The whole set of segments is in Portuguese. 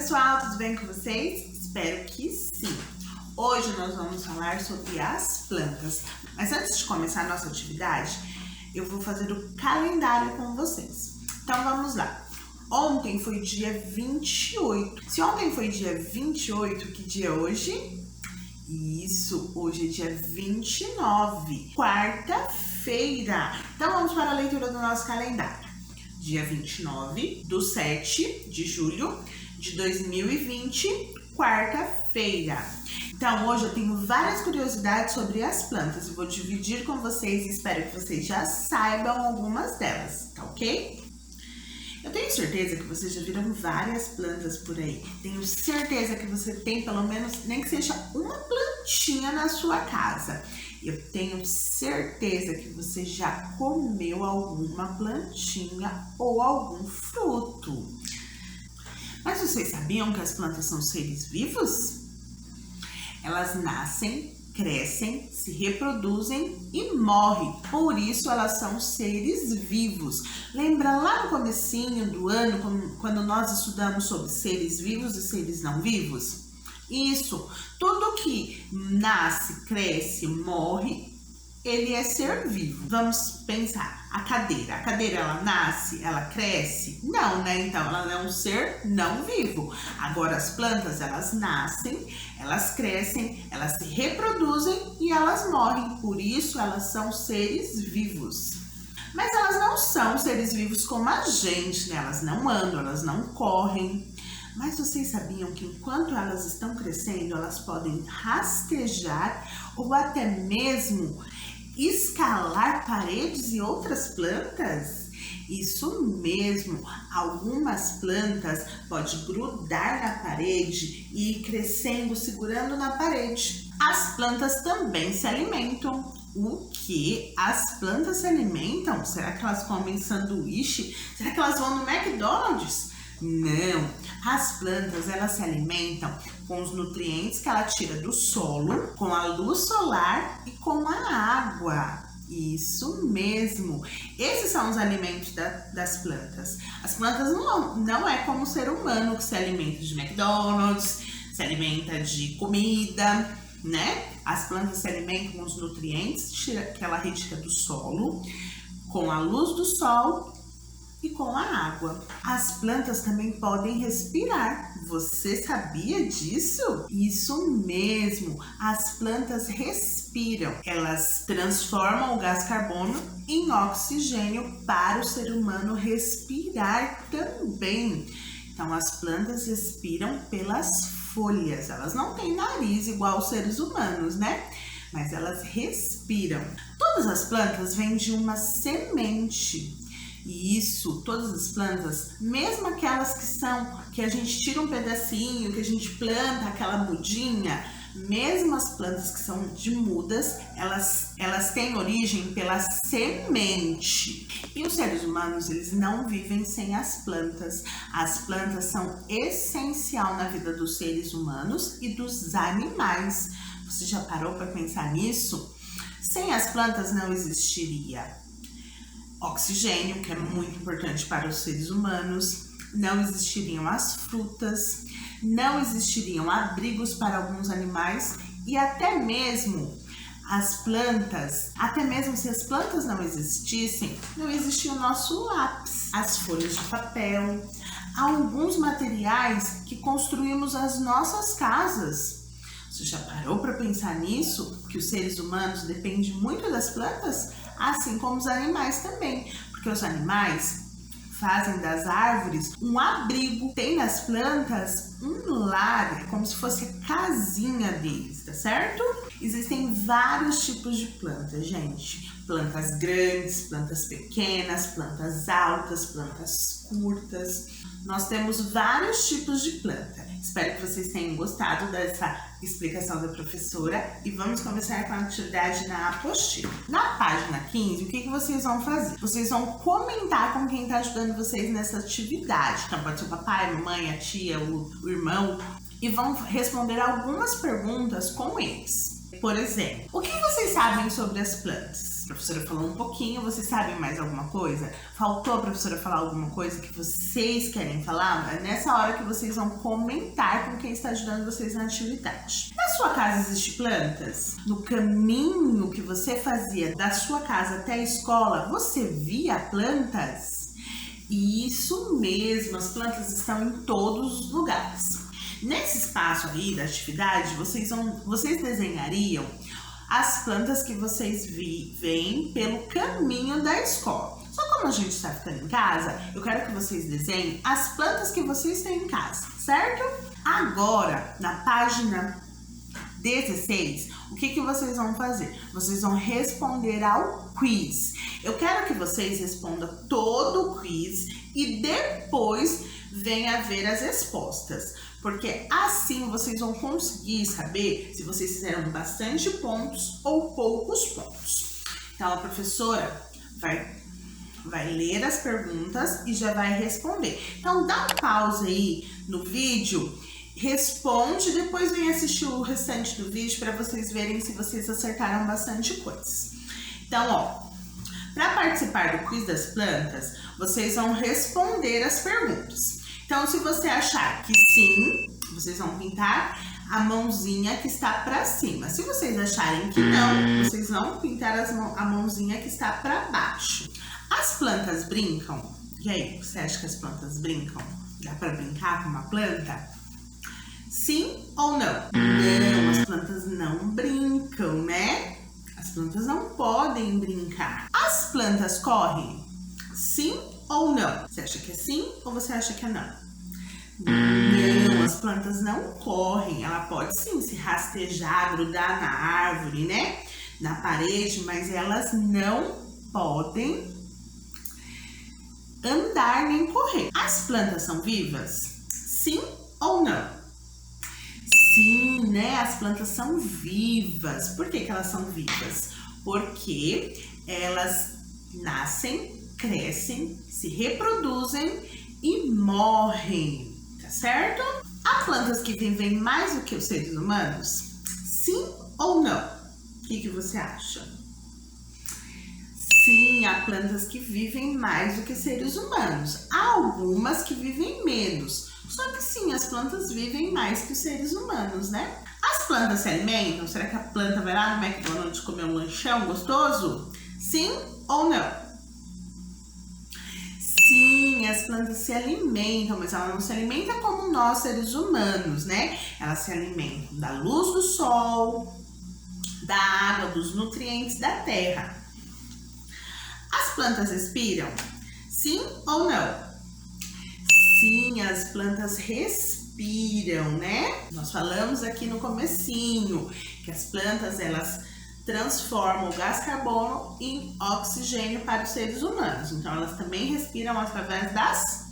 pessoal, tudo bem com vocês? Espero que sim! Hoje nós vamos falar sobre as plantas. Mas antes de começar a nossa atividade, eu vou fazer o calendário com vocês. Então vamos lá. Ontem foi dia 28. Se ontem foi dia 28, que dia é hoje? Isso, hoje é dia 29, quarta-feira. Então vamos para a leitura do nosso calendário. Dia 29/7 de julho de 2020, quarta-feira. Então hoje eu tenho várias curiosidades sobre as plantas e vou dividir com vocês e espero que vocês já saibam algumas delas, tá ok? Eu tenho certeza que vocês já viram várias plantas por aí. Tenho certeza que você tem pelo menos, nem que seja uma plantinha na sua casa. Eu tenho certeza que você já comeu alguma plantinha ou algum fruto. Mas vocês sabiam que as plantas são seres vivos? Elas nascem, crescem, se reproduzem e morrem. Por isso elas são seres vivos. Lembra lá no comecinho do ano, quando nós estudamos sobre seres vivos e seres não vivos? Isso, tudo que nasce, cresce, morre, ele é ser vivo. Vamos pensar, a cadeira ela nasce, ela cresce? Não, né? Então ela é um ser não vivo. Agora as plantas, elas nascem, elas crescem, elas se reproduzem e elas morrem. Por isso elas são seres vivos. Mas elas não são seres vivos como a gente, né? Elas não andam, elas não correm. Mas vocês sabiam que enquanto elas estão crescendo, elas podem rastejar ou até mesmo escalar paredes e outras plantas? Isso mesmo, algumas plantas podem grudar na parede e ir crescendo, segurando na parede. As plantas também se alimentam. O que? As plantas se alimentam? Será que elas comem sanduíche? Será que elas vão no McDonald's? Não, as plantas elas se alimentam com os nutrientes que ela tira do solo, com a luz solar e com a água. Isso mesmo, esses são os alimentos das plantas. As plantas não é como o ser humano que se alimenta de McDonald's, se alimenta de comida, né? As plantas se alimentam com os nutrientes que ela retira do solo, com a luz do sol e com a água. As plantas também podem respirar. Você sabia disso? Isso mesmo, as plantas respiram. Elas transformam o gás carbono em oxigênio para o ser humano respirar também. Então as plantas respiram pelas folhas. Elas não têm nariz igual os seres humanos, né? Mas elas respiram. Todas as plantas vêm de uma semente. E isso, todas as plantas, mesmo aquelas que a gente tira um pedacinho, que a gente planta aquela mudinha, mesmo as plantas que são de mudas, elas têm origem pela semente. E os seres humanos, eles não vivem sem as plantas. As plantas são essencial na vida dos seres humanos e dos animais. Você já parou para pensar nisso? Sem as plantas não existiria oxigênio, que é muito importante para os seres humanos, não existiriam as frutas, não existiriam abrigos para alguns animais e até mesmo as plantas, até mesmo se as plantas não existissem, não existia o nosso lápis, as folhas de papel, alguns materiais que construímos as nossas casas. Você já parou para pensar nisso? Que os seres humanos dependem muito das plantas? Assim como os animais também, porque os animais fazem das árvores um abrigo, tem nas plantas um lar, como se fosse a casinha deles, tá certo? Existem vários tipos de plantas, gente. Plantas grandes, plantas pequenas, plantas altas, plantas curtas. Nós temos vários tipos de planta. Espero que vocês tenham gostado dessa explicação da professora e vamos começar com a atividade na apostila. Na página 15, o que vocês vão fazer? Vocês vão comentar com quem está ajudando vocês nessa atividade. Então pode ser o papai, a mamãe, a tia, o irmão, e vão responder algumas perguntas com eles. Por exemplo, o que vocês sabem sobre as plantas? A professora falou um pouquinho, vocês sabem mais alguma coisa? Faltou a professora falar alguma coisa que vocês querem falar? É nessa hora que vocês vão comentar com quem está ajudando vocês na atividade. Na sua casa existem plantas? No caminho que você fazia da sua casa até a escola, você via plantas? Isso mesmo, as plantas estão em todos os lugares. Nesse espaço aí da atividade, vocês desenhariam as plantas que vocês veem pelo caminho da escola. Só como a gente está ficando em casa, eu quero que vocês desenhem as plantas que vocês têm em casa, certo? Agora, na página 16, o que vocês vão fazer? Vocês vão responder ao quiz. Eu quero que vocês respondam todo o quiz e depois venha ver as respostas. Porque assim vocês vão conseguir saber se vocês fizeram bastante pontos ou poucos pontos. Então a professora vai ler as perguntas e já vai responder. Então dá um pause aí no vídeo, responde e depois vem assistir o restante do vídeo para vocês verem se vocês acertaram bastante coisas. Então, ó, para participar do quiz das plantas, vocês vão responder as perguntas. Então, se você achar que sim, vocês vão pintar a mãozinha que está para cima. Se vocês acharem que não, vocês vão pintar a mãozinha que está para baixo. As plantas brincam? E aí, você acha que as plantas brincam? Dá para brincar com uma planta? Sim ou não? Não, as plantas não brincam, né? As plantas não podem brincar. As plantas correm? Sim ou não? Você acha que é sim ou você acha que é não? Não, as plantas não correm. Ela pode sim se rastejar, grudar na árvore, né? Na parede, mas elas não podem andar nem correr. As plantas são vivas? Sim ou não? Sim, né? As plantas são vivas. Por que elas são vivas? Porque elas nascem, crescem, se reproduzem e morrem, tá certo? Há plantas que vivem mais do que os seres humanos? Sim ou não? O que você acha? Sim, há plantas que vivem mais do que seres humanos. Há algumas que vivem menos. Só que sim, as plantas vivem mais que os seres humanos, né? As plantas se alimentam? Será que a planta vai lá no McDonald's comer um lanchão gostoso? Sim ou não? Sim, as plantas se alimentam, mas ela não se alimenta como nós, seres humanos, né? Elas se alimentam da luz do sol, da água, dos nutrientes da terra. As plantas respiram? Sim ou não? Sim, as plantas respiram, né? Nós falamos aqui no comecinho que as plantas, elas transformam o gás carbono em oxigênio para os seres humanos. Então, elas também respiram através das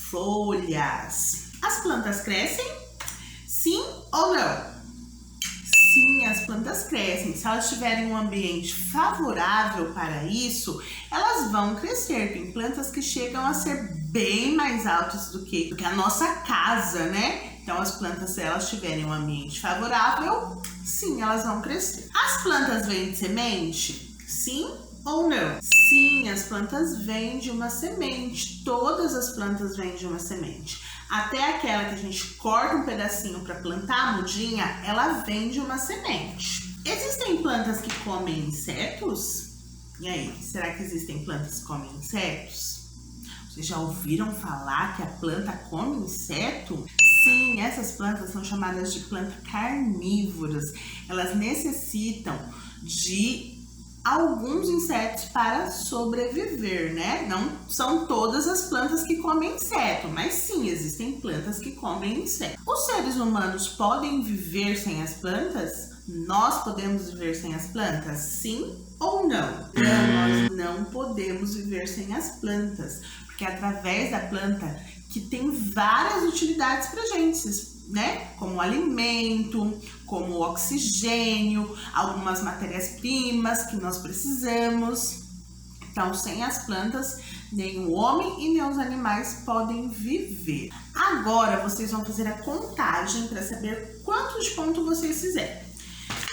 folhas. As plantas crescem? Sim ou não? Sim, as plantas crescem. Se elas tiverem um ambiente favorável para isso, elas vão crescer. Tem plantas que chegam a ser bem mais altas do que a nossa casa, né? Então, as plantas, se elas tiverem um ambiente favorável, sim, elas vão crescer. As plantas vêm de semente? Sim ou não? Sim, as plantas vêm de uma semente. Todas as plantas vêm de uma semente. Até aquela que a gente corta um pedacinho para plantar a mudinha, ela vem de uma semente. Existem plantas que comem insetos? E aí, será que existem plantas que comem insetos? Vocês já ouviram falar que a planta come inseto? Sim, essas plantas são chamadas de plantas carnívoras. Elas necessitam de alguns insetos para sobreviver, né? Não são todas as plantas que comem inseto, mas sim, existem plantas que comem inseto. Os seres humanos podem viver sem as plantas? Nós podemos viver sem as plantas? Sim ou não? Não, nós não podemos viver sem as plantas, porque é através da planta que tem várias utilidades pra gente, né? Como alimento, como oxigênio, algumas matérias-primas que nós precisamos. Então, sem as plantas, nem o homem e nem os animais podem viver. Agora, vocês vão fazer a contagem para saber quantos pontos vocês fizeram.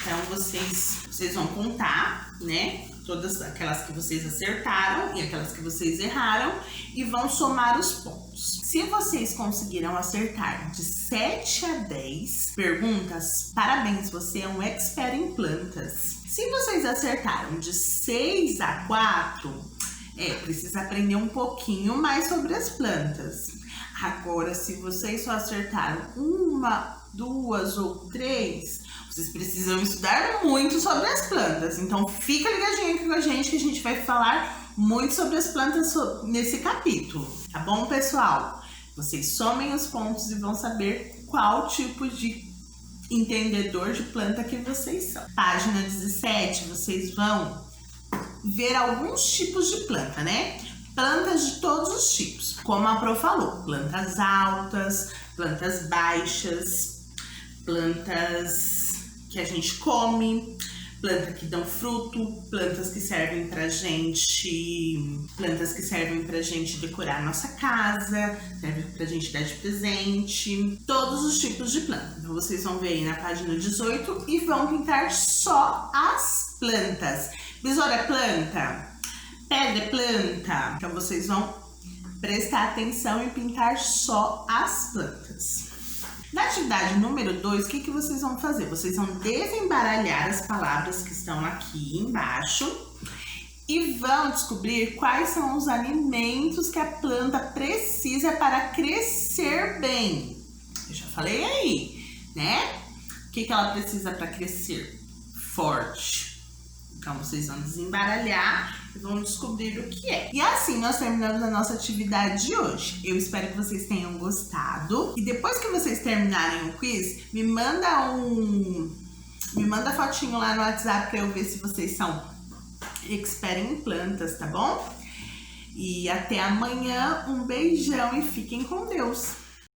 Então, vocês vão contar, né? todas aquelas que vocês acertaram e aquelas que vocês erraram, e vão somar os pontos. Se vocês conseguiram acertar de 7 a 10 perguntas, parabéns, você é um expert em plantas. Se vocês acertaram de 6 a 4, precisa aprender um pouquinho mais sobre as plantas. Agora, se vocês só acertaram 1, 2 ou 3, vocês precisam estudar muito sobre as plantas. Então, fica ligadinho aqui com a gente que a gente vai falar muito sobre as plantas nesse capítulo. Tá bom, pessoal? Vocês somem os pontos e vão saber qual tipo de entendedor de planta que vocês são. Página 17, vocês vão ver alguns tipos de planta, né? Plantas de todos os tipos, como a Pro falou, plantas altas, plantas baixas, plantas que a gente come, plantas que dão fruto, plantas que servem pra gente decorar nossa casa, servem pra gente dar de presente, todos os tipos de planta. Então vocês vão ver aí na página 18 e vão pintar só as plantas. Besouro é planta? Pedra é planta? Então vocês vão prestar atenção e pintar só as plantas. Na atividade número 2, o que vocês vão fazer? Vocês vão desembaralhar as palavras que estão aqui embaixo e vão descobrir quais são os alimentos que a planta precisa para crescer bem. Eu já falei aí, né? O que ela precisa para crescer? Forte. Então, vocês vão desembaralhar e vão descobrir o que é. E assim nós terminamos a nossa atividade de hoje. Eu espero que vocês tenham gostado. E depois que vocês terminarem o quiz, me manda fotinho lá no WhatsApp para eu ver se vocês são expert em plantas, tá bom? E até amanhã. Um beijão e fiquem com Deus.